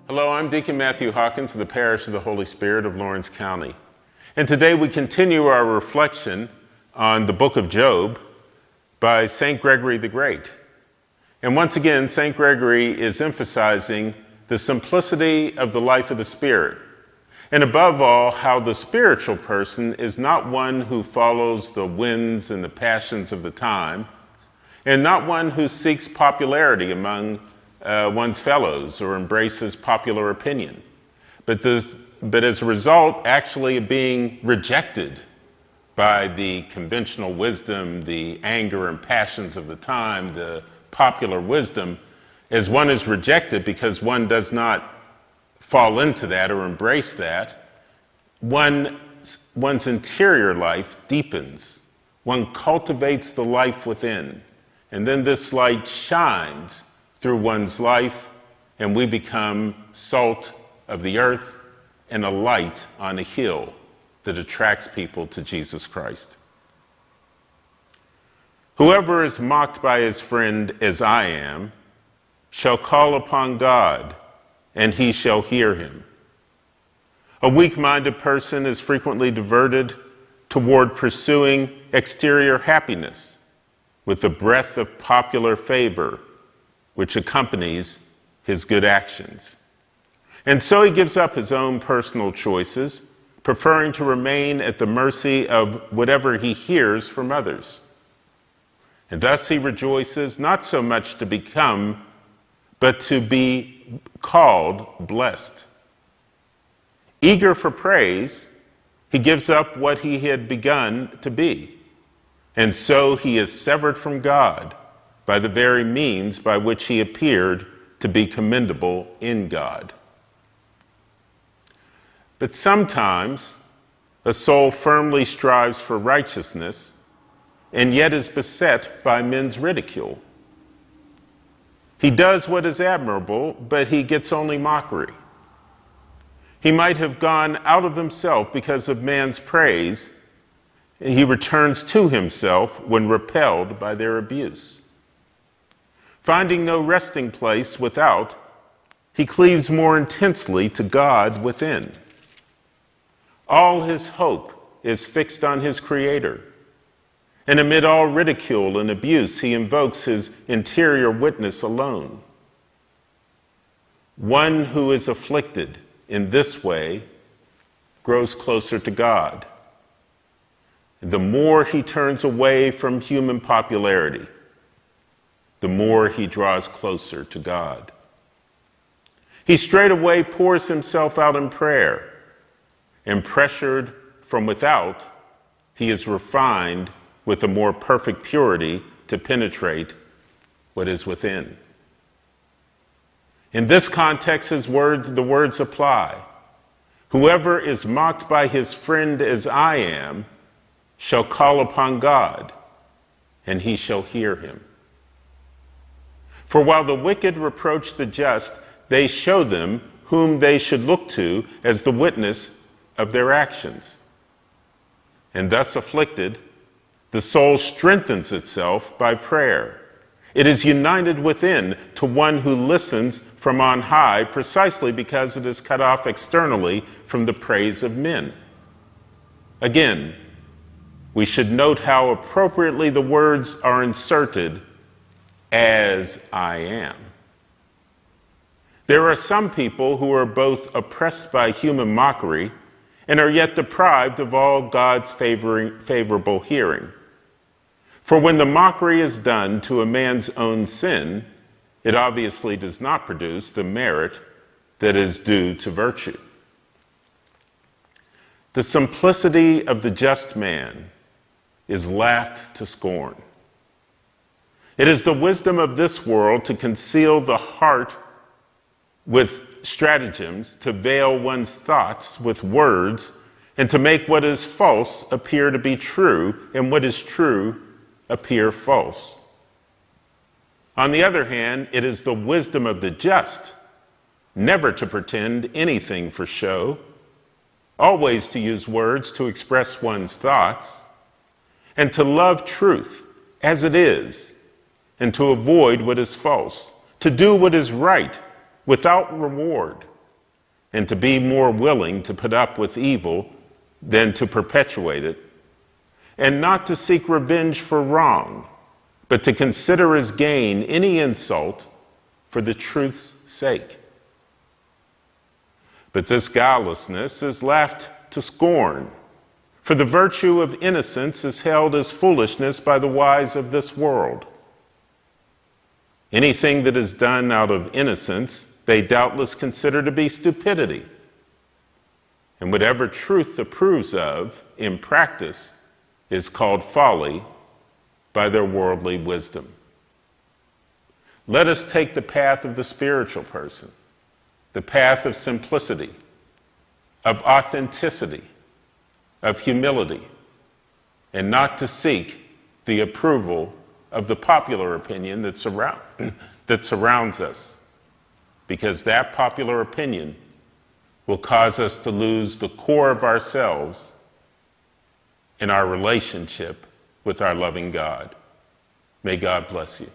Hello, I'm Deacon Matthew Hawkins of the Parish of the Holy Spirit of Lawrence County. And today we continue our reflection on the book of Job by St. Gregory the Great. And once again, St. Gregory is emphasizing the simplicity of the life of the Spirit. And above all, how the spiritual person is not one who follows the winds and the passions of the time, and not one who seeks popularity among one's fellows or embraces popular opinion, but as a result actually of being rejected by the conventional wisdom, the anger and passions of the time, the popular wisdom, as one is rejected because one does not fall into that or embrace that, one's interior life deepens. One cultivates the life within, and then this light shines through one's life, and we become salt of the earth and a light on a hill that attracts people to Jesus Christ. Whoever is mocked by his friend as I am shall call upon God, and he shall hear him. A weak-minded person is frequently diverted toward pursuing exterior happiness with the breath of popular favor which accompanies his good actions. And so he gives up his own personal choices, preferring to remain at the mercy of whatever he hears from others. And thus he rejoices not so much to become, but to be called blessed. Eager for praise, he gives up what he had begun to be. And so he is severed from God by the very means by which he appeared to be commendable in God. But sometimes a soul firmly strives for righteousness and yet is beset by men's ridicule. He does what is admirable, but he gets only mockery. He might have gone out of himself because of man's praise, and he returns to himself when repelled by their abuse. Finding no resting place without, he cleaves more intensely to God within. All his hope is fixed on his Creator. And amid all ridicule and abuse, he invokes his interior witness alone. One who is afflicted in this way grows closer to God. The more he turns away from human popularity, the more he draws closer to God. He straightway pours himself out in prayer, and pressured from without, he is refined with a more perfect purity to penetrate what is within. In this context, the words apply. Whoever is mocked by his friend as I am shall call upon God, and he shall hear him. For while the wicked reproach the just, they show them whom they should look to as the witness of their actions. And thus afflicted, the soul strengthens itself by prayer. It is united within to one who listens from on high precisely because it is cut off externally from the praise of men. Again, we should note how appropriately the words are inserted, as I am. There are some people who are both oppressed by human mockery and are yet deprived of all God's favorable hearing. For when the mockery is done to a man's own sin, it obviously does not produce the merit that is due to virtue. The simplicity of the just man is laughed to scorn. It is the wisdom of this world to conceal the heart with stratagems, to veil one's thoughts with words, and to make what is false appear to be true, and what is true appear false. On the other hand, it is the wisdom of the just never to pretend anything for show, always to use words to express one's thoughts, and to love truth as it is, and to avoid what is false, to do what is right without reward, and to be more willing to put up with evil than to perpetuate it, and not to seek revenge for wrong, but to consider as gain any insult for the truth's sake. But this guilelessness is laughed to scorn, for the virtue of innocence is held as foolishness by the wise of this world. Anything that is done out of innocence, they doubtless consider to be stupidity. And whatever truth approves of in practice is called folly by their worldly wisdom. Let us take the path of the spiritual person, the path of simplicity, of authenticity, of humility, and not to seek the approval of the popular opinion that surrounds us, because that popular opinion will cause us to lose the core of ourselves in our relationship with our loving God. May God bless you.